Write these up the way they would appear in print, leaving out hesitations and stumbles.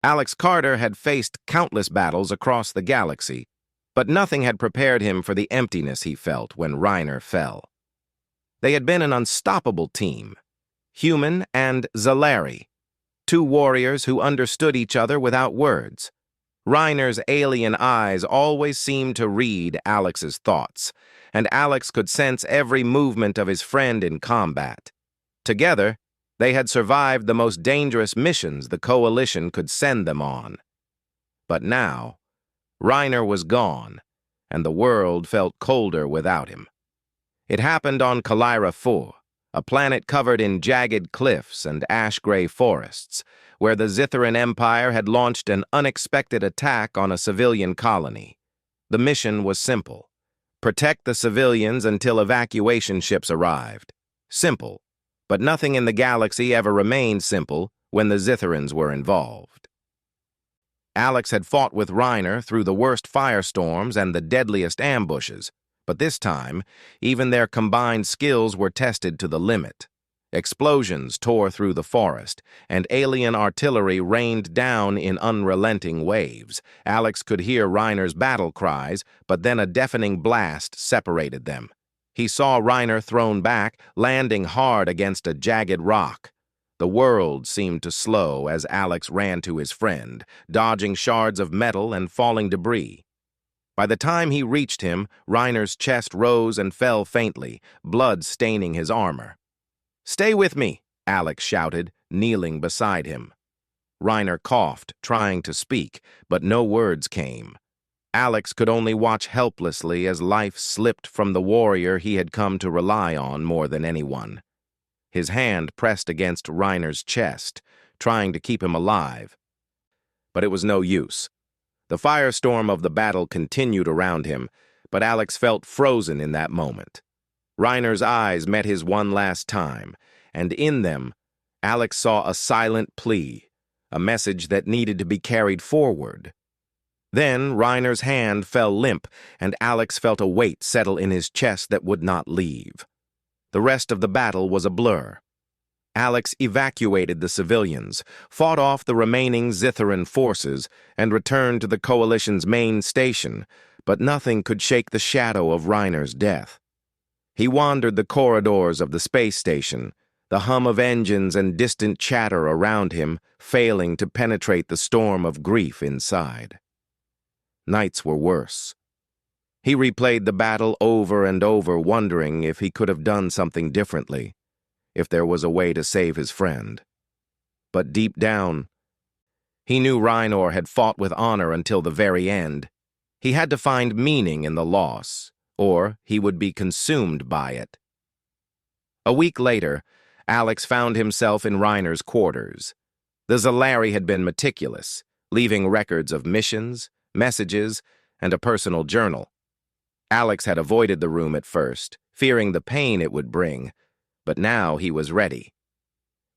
Alex Carter had faced countless battles across the galaxy, but nothing had prepared him for the emptiness he felt when Reiner fell. They had been an unstoppable team, Human and Zalari, two warriors who understood each other without words. Reiner's alien eyes always seemed to read Alex's thoughts, and Alex could sense every movement of his friend in combat. Together, they had survived the most dangerous missions the Coalition could send them on. But now, Reiner was gone, and the world felt colder without him. It happened on Kalira 4, a planet covered in jagged cliffs and ash-gray forests, where the Zithran Empire had launched an unexpected attack on a civilian colony. The mission was simple: protect the civilians until evacuation ships arrived. Simple, but nothing in the galaxy ever remained simple when the Zithrans were involved. Alex had fought with Reiner through the worst firestorms and the deadliest ambushes, but this time, even their combined skills were tested to the limit. Explosions tore through the forest, and alien artillery rained down in unrelenting waves. Alex could hear Reiner's battle cries, but then a deafening blast separated them. He saw Reiner thrown back, landing hard against a jagged rock. The world seemed to slow as Alex ran to his friend, dodging shards of metal and falling debris. By the time he reached him, Reiner's chest rose and fell faintly, blood staining his armor. "Stay with me," Alex shouted, kneeling beside him. Reiner coughed, trying to speak, but no words came. Alex could only watch helplessly as life slipped from the warrior he had come to rely on more than anyone. His hand pressed against Reiner's chest, trying to keep him alive. But it was no use. The firestorm of the battle continued around him, but Alex felt frozen in that moment. Reiner's eyes met his one last time, and in them, Alex saw a silent plea, a message that needed to be carried forward. Then Reiner's hand fell limp, and Alex felt a weight settle in his chest that would not leave. The rest of the battle was a blur. Alex evacuated the civilians, fought off the remaining Zithran forces, and returned to the Coalition's main station, but nothing could shake the shadow of Reiner's death. He wandered the corridors of the space station, the hum of engines and distant chatter around him failing to penetrate the storm of grief inside. Nights were worse. He replayed the battle over and over, wondering if he could have done something differently, if there was a way to save his friend. But deep down, he knew Reiner had fought with honor until the very end. He had to find meaning in the loss, or he would be consumed by it. A week later, Alex found himself in Reiner's quarters. The Zalari had been meticulous, leaving records of missions, messages, and a personal journal. Alex had avoided the room at first, fearing the pain it would bring, but now he was ready.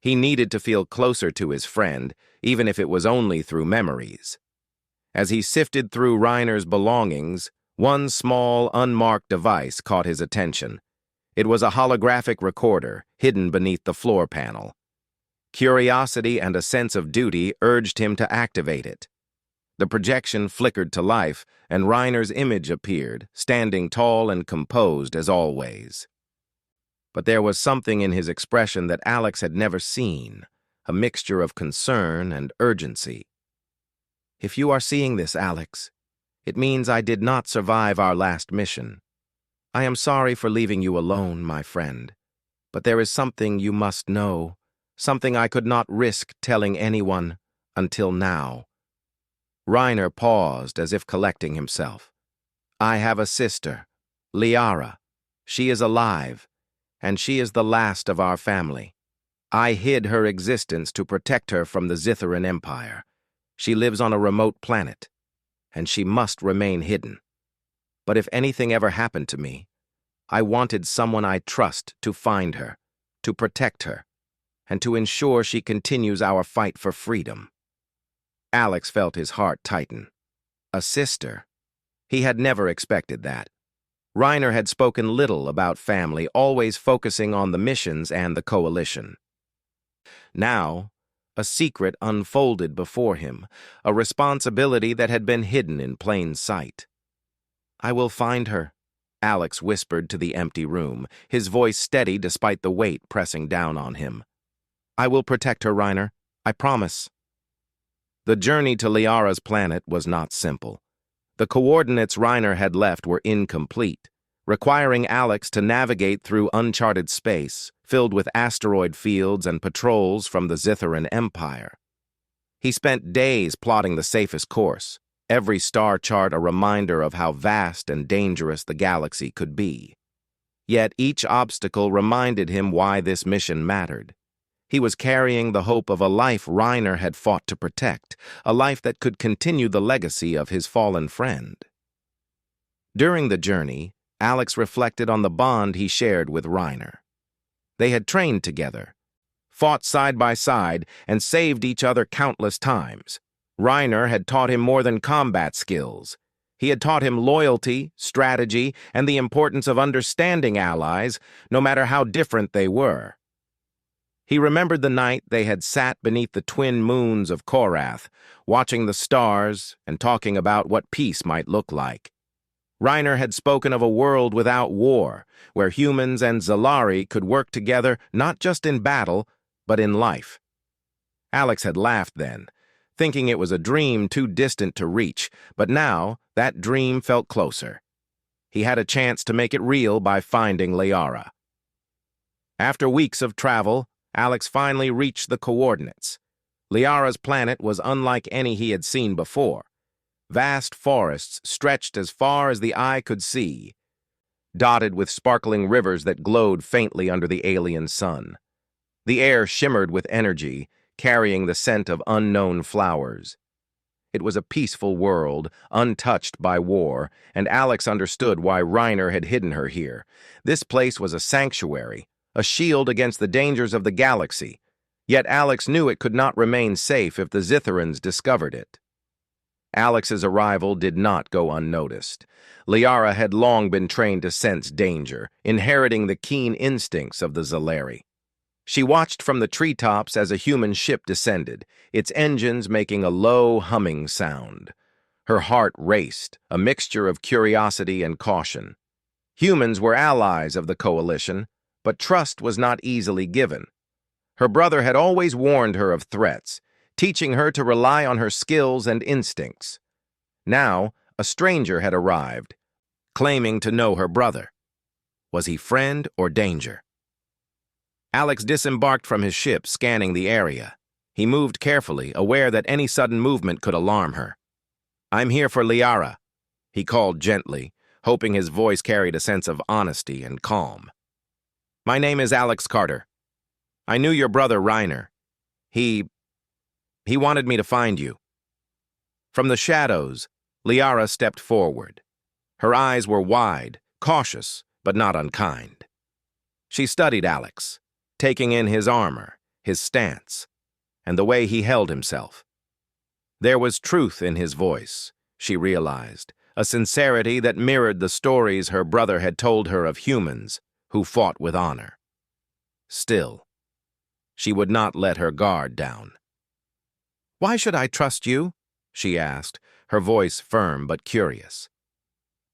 He needed to feel closer to his friend, even if it was only through memories. As he sifted through Reiner's belongings, one small, unmarked device caught his attention. It was a holographic recorder, hidden beneath the floor panel. Curiosity and a sense of duty urged him to activate it. The projection flickered to life, and Reiner's image appeared, standing tall and composed as always. But there was something in his expression that Alex had never seen, a mixture of concern and urgency. "If you are seeing this, Alex, it means I did not survive our last mission. I am sorry for leaving you alone, my friend, but there is something you must know, something I could not risk telling anyone until now." Reiner paused as if collecting himself. "I have a sister, Liara. She is alive, and she is the last of our family. I hid her existence to protect her from the Zithran Empire. She lives on a remote planet, and she must remain hidden. But if anything ever happened to me, I wanted someone I trust to find her, to protect her, and to ensure she continues our fight for freedom." Alex felt his heart tighten. A sister? He had never expected that. Reiner had spoken little about family, always focusing on the missions and the Coalition. Now, A secret unfolded before him, a responsibility that had been hidden in plain sight. "I will find her," Alex whispered to the empty room, his voice steady despite the weight pressing down on him. "I will protect her, Reiner. I promise." The journey to Liara's planet was not simple. The coordinates Reiner had left were incomplete, requiring Alex to navigate through uncharted space, filled with asteroid fields and patrols from the Zitharan Empire. He spent days plotting the safest course, every star chart a reminder of how vast and dangerous the galaxy could be. Yet each obstacle reminded him why this mission mattered. He was carrying the hope of a life Reiner had fought to protect, a life that could continue the legacy of his fallen friend. During the journey, Alex reflected on the bond he shared with Reiner. They had trained together, fought side by side, and saved each other countless times. Reiner had taught him more than combat skills. He had taught him loyalty, strategy, and the importance of understanding allies, no matter how different they were. He remembered the night they had sat beneath the twin moons of Korath, watching the stars and talking about what peace might look like. Reiner had spoken of a world without war, where humans and Zalari could work together not just in battle, but in life. Alex had laughed then, thinking it was a dream too distant to reach, but now that dream felt closer. He had a chance to make it real by finding Liara. After weeks of travel, Alex finally reached the coordinates. Liara's planet was unlike any he had seen before. Vast forests stretched as far as the eye could see, dotted with sparkling rivers that glowed faintly under the alien sun. The air shimmered with energy, carrying the scent of unknown flowers. It was a peaceful world, untouched by war, and Alex understood why Reiner had hidden her here. This place was a sanctuary, a shield against the dangers of the galaxy, yet Alex knew it could not remain safe if the Zitharans discovered it. Alex's arrival did not go unnoticed. Liara had long been trained to sense danger, inheriting the keen instincts of the Zalari. She watched from the treetops as a human ship descended, its engines making a low, humming sound. Her heart raced, a mixture of curiosity and caution. Humans were allies of the coalition, but trust was not easily given. Her brother had always warned her of threats, teaching her to rely on her skills and instincts. Now, a stranger had arrived, claiming to know her brother. Was he friend or danger? Alex disembarked from his ship, scanning the area. He moved carefully, aware that any sudden movement could alarm her. "I'm here for Liara," he called gently, hoping his voice carried a sense of honesty and calm. "My name is Alex Carter. I knew your brother, Reiner. He wanted me to find you." From the shadows, Liara stepped forward. Her eyes were wide, cautious, but not unkind. She studied Alex, taking in his armor, his stance, and the way he held himself. There was truth in his voice, she realized, a sincerity that mirrored the stories her brother had told her of humans who fought with honor. Still, she would not let her guard down. "Why should I trust you?" she asked, her voice firm but curious.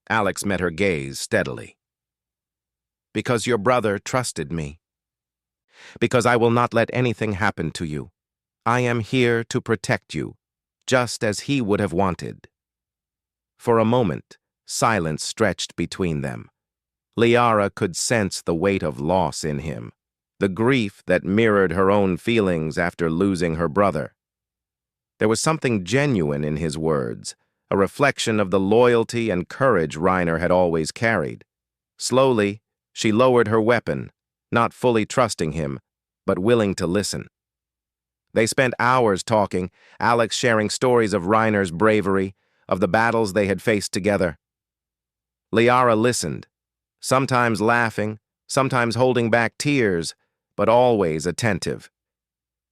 Alex met her gaze steadily. "Because your brother trusted me. Because I will not let anything happen to you. I am here to protect you, just as he would have wanted." For a moment, silence stretched between them. Liara could sense the weight of loss in him, the grief that mirrored her own feelings after losing her brother. There was something genuine in his words, a reflection of the loyalty and courage Reiner had always carried. Slowly, she lowered her weapon, not fully trusting him, but willing to listen. They spent hours talking, Alex sharing stories of Reiner's bravery, of the battles they had faced together. Liara listened, sometimes laughing, sometimes holding back tears, but always attentive.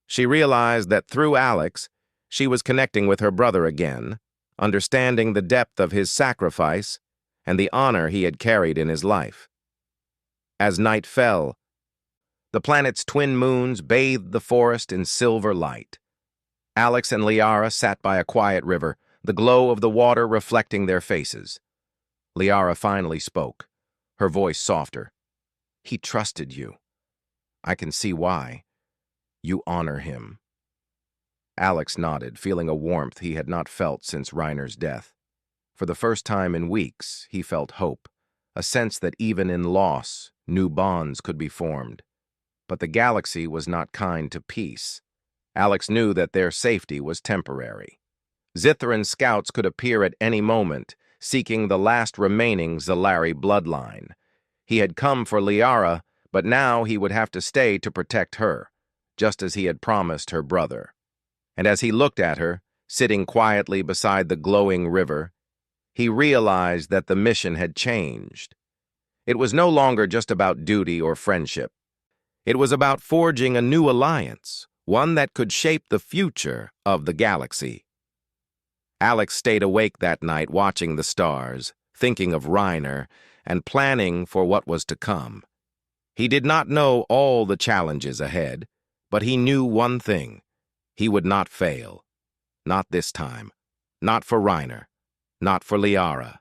She realized that through Alex, she was connecting with her brother again, understanding the depth of his sacrifice and the honor he had carried in his life. As night fell, The planet's twin moons bathed the forest in silver light. Alex and Liara sat by a quiet river, the glow of the water reflecting their faces. Liara finally spoke, her voice softer. "He trusted you. I can see why. You honor him." Alex nodded, feeling a warmth he had not felt since Reiner's death. For the first time in weeks, he felt hope, a sense that even in loss, new bonds could be formed. But the galaxy was not kind to peace. Alex knew that their safety was temporary. Zithran scouts could appear at any moment, seeking the last remaining Zalari bloodline. He had come for Liara, but now he would have to stay to protect her, just as he had promised her brother. And as he looked at her, sitting quietly beside the glowing river, he realized that the mission had changed. It was no longer just about duty or friendship. It was about forging a new alliance, one that could shape the future of the galaxy. Alex stayed awake that night watching the stars, thinking of Reiner, and planning for what was to come. He did not know all the challenges ahead, but he knew one thing. He would not fail. Not this time. Not for Reiner. Not for Liara.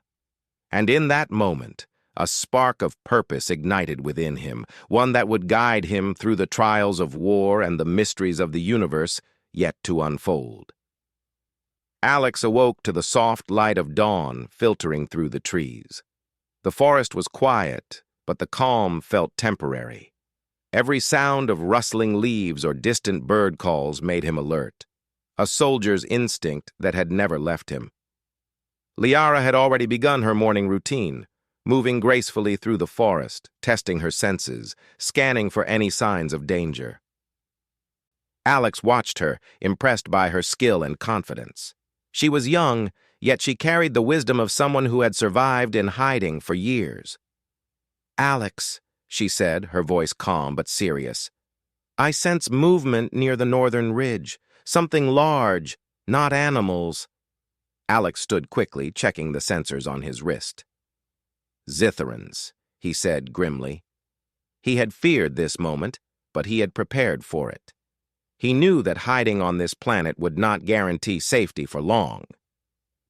And in that moment, a spark of purpose ignited within him, one that would guide him through the trials of war and the mysteries of the universe yet to unfold. Alex awoke to the soft light of dawn filtering through the trees. The forest was quiet, but the calm felt temporary. Every sound of rustling leaves or distant bird calls made him alert, a soldier's instinct that had never left him. Liara had already begun her morning routine, moving gracefully through the forest, testing her senses, scanning for any signs of danger. Alex watched her, impressed by her skill and confidence. She was young, yet she carried the wisdom of someone who had survived in hiding for years. "Alex," she said, her voice calm but serious, "I sense movement near the northern ridge, something large, not animals." Alex stood quickly, checking the sensors on his wrist. "Zithrans," he said grimly. He had feared this moment, but he had prepared for it. He knew that hiding on this planet would not guarantee safety for long.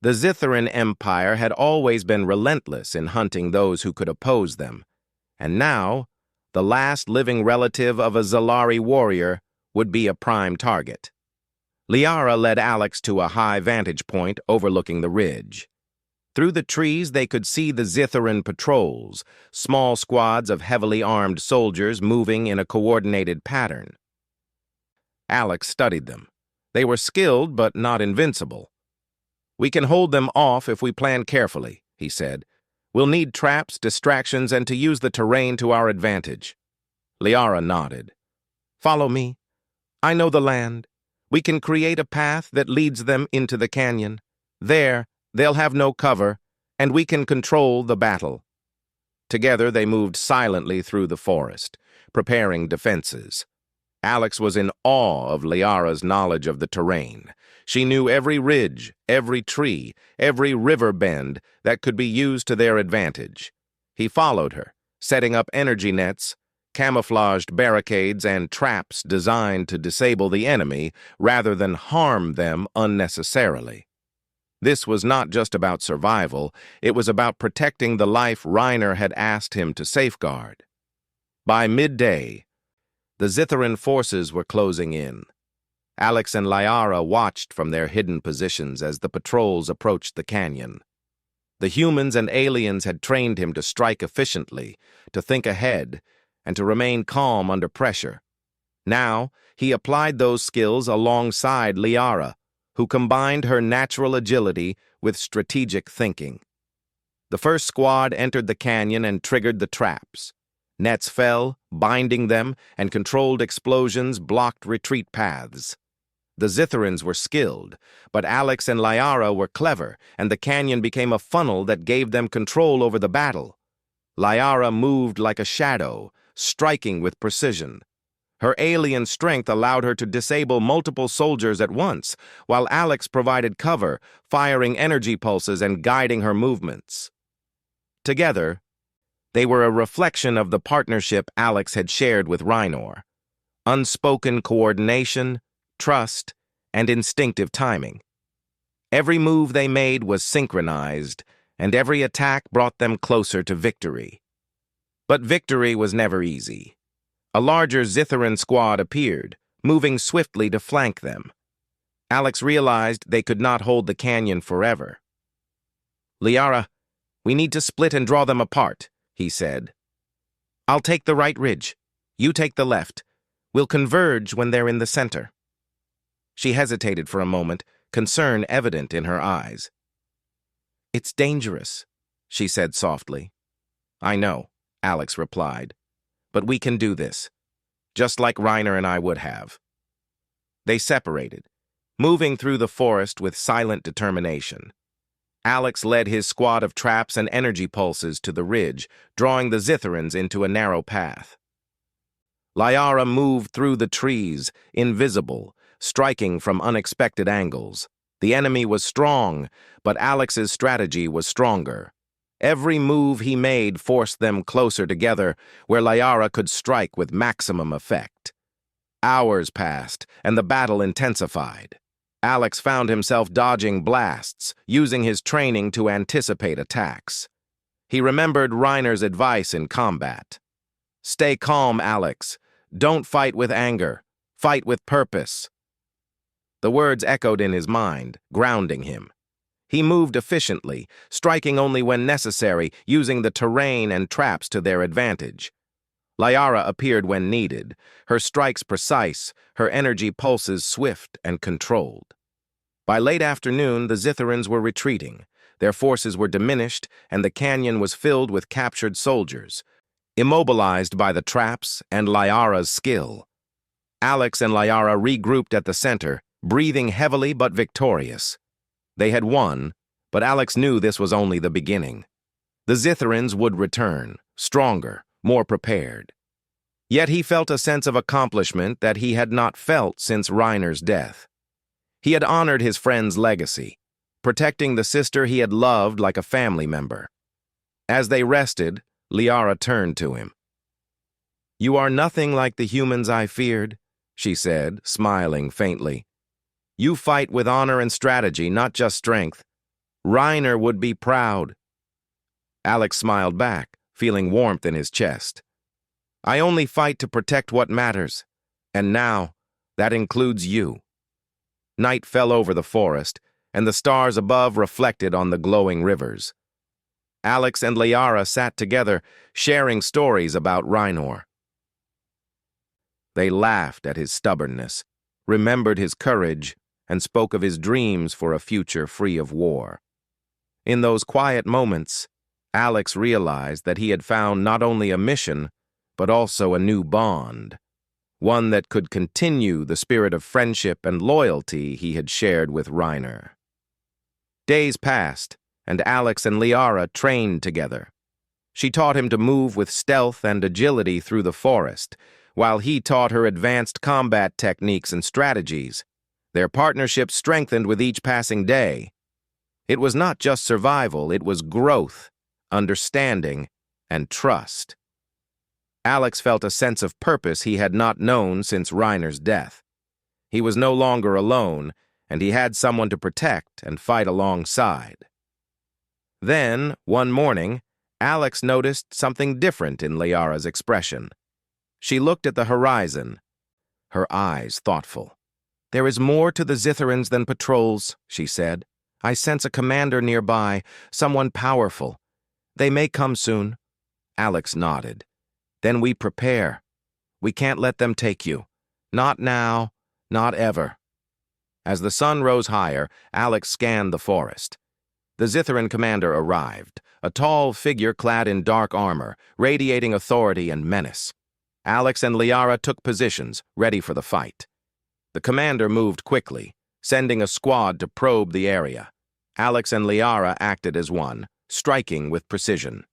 The Zithran Empire had always been relentless in hunting those who could oppose them, and now, the last living relative of a Zalari warrior would be a prime target. Liara led Alex to a high vantage point overlooking the ridge. Through the trees they could see the Zithran patrols, small squads of heavily armed soldiers moving in a coordinated pattern. Alex studied them. They were skilled but not invincible. "We can hold them off if we plan carefully," he said. "We'll need traps, distractions, and to use the terrain to our advantage." Liara nodded. "Follow me. I know the land. We can create a path that leads them into the canyon. There, they'll have no cover, and we can control the battle." Together they moved silently through the forest, preparing defenses. Alex was in awe of Liara's knowledge of the terrain. She knew every ridge, every tree, every river bend that could be used to their advantage. He followed her, setting up energy nets, camouflaged barricades, and traps designed to disable the enemy rather than harm them unnecessarily. This was not just about survival, it was about protecting the life Reiner had asked him to safeguard. By midday, the Zithran forces were closing in. Alex and Liara watched from their hidden positions as the patrols approached the canyon. The humans and aliens had trained him to strike efficiently, to think ahead, and to remain calm under pressure. Now, he applied those skills alongside Liara, who combined her natural agility with strategic thinking. The first squad entered the canyon and triggered the traps. Nets fell, binding them, and controlled explosions blocked retreat paths. The Zithrans were skilled, but Alex and Liara were clever, and the canyon became a funnel that gave them control over the battle. Liara moved like a shadow, striking with precision. Her alien strength allowed her to disable multiple soldiers at once, while Alex provided cover, firing energy pulses and guiding her movements. Together, They were a reflection of the partnership Alex had shared with Raynor. Unspoken coordination, trust, and instinctive timing. Every move they made was synchronized, and every attack brought them closer to victory. But victory was never easy. A larger Zitharan squad appeared, moving swiftly to flank them. Alex realized they could not hold the canyon forever. "Liara, we need to split and draw them apart," he said. "I'll take the right ridge. You take the left. We'll converge when they're in the center." She hesitated for a moment, concern evident in her eyes. "It's dangerous," she said softly. "I know," Alex replied. "But we can do this, just like Raynor and I would have." They separated, moving through the forest with silent determination. Alex led his squad of traps and energy pulses to the ridge, drawing the Zitharans into a narrow path. Liara moved through the trees, invisible, striking from unexpected angles. The enemy was strong, but Alex's strategy was stronger. Every move he made forced them closer together, where Liara could strike with maximum effect. Hours passed, and the battle intensified. Alex found himself dodging blasts, using his training to anticipate attacks. He remembered Raynor's advice in combat. "Stay calm, Alex. Don't fight with anger. Fight with purpose." The words echoed in his mind, grounding him. He moved efficiently, striking only when necessary, using the terrain and traps to their advantage. Liara appeared when needed, her strikes precise, her energy pulses swift and controlled. By late afternoon, the Zitharans were retreating. Their forces were diminished, and the canyon was filled with captured soldiers, immobilized by the traps and Liara's skill. Alex and Liara regrouped at the center, breathing heavily but victorious. They had won, but Alex knew this was only the beginning. The Zitharans would return, stronger, more prepared. Yet he felt a sense of accomplishment that he had not felt since Raynor's death. He had honored his friend's legacy, protecting the sister he had loved like a family member. As they rested, Liara turned to him. "You are nothing like the humans I feared," she said, smiling faintly. "You fight with honor and strategy, not just strength. Raynor would be proud." Alex smiled back, feeling warmth in his chest. "I only fight to protect what matters, and now that includes you." Night fell over the forest, and the stars above reflected on the glowing rivers. Alex and Liara sat together, sharing stories about Raynor. They laughed at his stubbornness, remembered his courage, and spoke of his dreams for a future free of war. In those quiet moments, Alex realized that he had found not only a mission, but also a new bond, one that could continue the spirit of friendship and loyalty he had shared with Raynor. Days passed, and Alex and Liara trained together. She taught him to move with stealth and agility through the forest, while he taught her advanced combat techniques and strategies. Their partnership strengthened with each passing day. It was not just survival, it was growth, understanding, and trust. Alex felt a sense of purpose he had not known since Raynor's death. He was no longer alone, and he had someone to protect and fight alongside. Then, one morning, Alex noticed something different in Liara's expression. She looked at the horizon, her eyes thoughtful. "There is more to the Zitharans than patrols," she said. "I sense a commander nearby, someone powerful. They may come soon." Alex nodded. "Then we prepare. We can't let them take you. Not now, not ever." As the sun rose higher, Alex scanned the forest. The Zitharan commander arrived, a tall figure clad in dark armor, radiating authority and menace. Alex and Liara took positions, ready for the fight. The commander moved quickly, sending a squad to probe the area. Alex and Liara acted as one, striking with precision.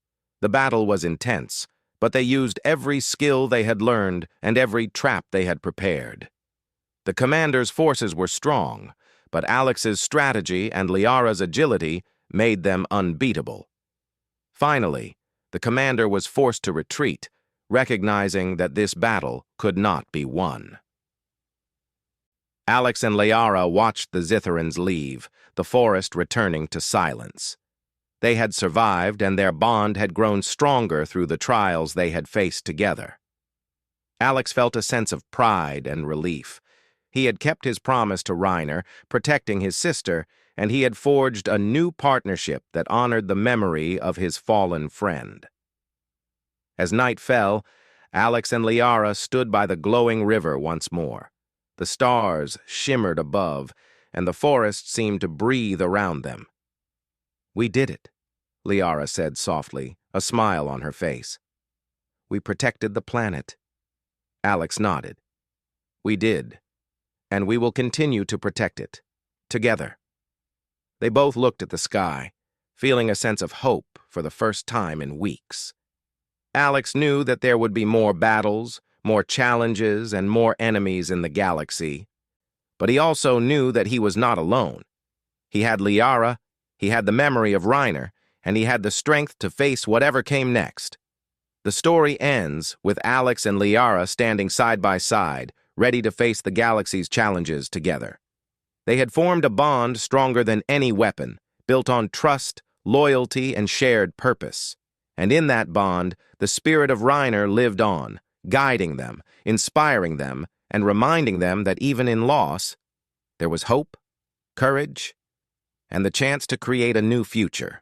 The battle was intense, but they used every skill they had learned and every trap they had prepared. The commander's forces were strong, but Alex's strategy and Liara's agility made them unbeatable. Finally, The commander was forced to retreat, recognizing that this battle could not be won. Alex and Liara watched the Zitherans leave, the forest returning to silence. They had survived, and their bond had grown stronger through the trials they had faced together. Alex felt a sense of pride and relief. He had kept his promise to Reiner, protecting his sister, and he had forged a new partnership that honored the memory of his fallen friend. As night fell, Alex and Liara stood by the glowing river once more. The stars shimmered above, and the forest seemed to breathe around them. "We did it," Liara said softly, a smile on her face. "We protected the planet." Alex nodded. "We did, and we will continue to protect it, together." They both looked at the sky, feeling a sense of hope for the first time in weeks. Alex knew that there would be more battles, more challenges, and more enemies in the galaxy. But he also knew that he was not alone. He had Liara, he had the memory of Reiner, and he had the strength to face whatever came next. The story ends with Alex and Liara standing side by side, ready to face the galaxy's challenges together. They had formed a bond stronger than any weapon, built on trust, loyalty, and shared purpose. And in that bond, the spirit of Reiner lived on, guiding them, inspiring them, and reminding them that even in loss, there was hope, courage, and the chance to create a new future.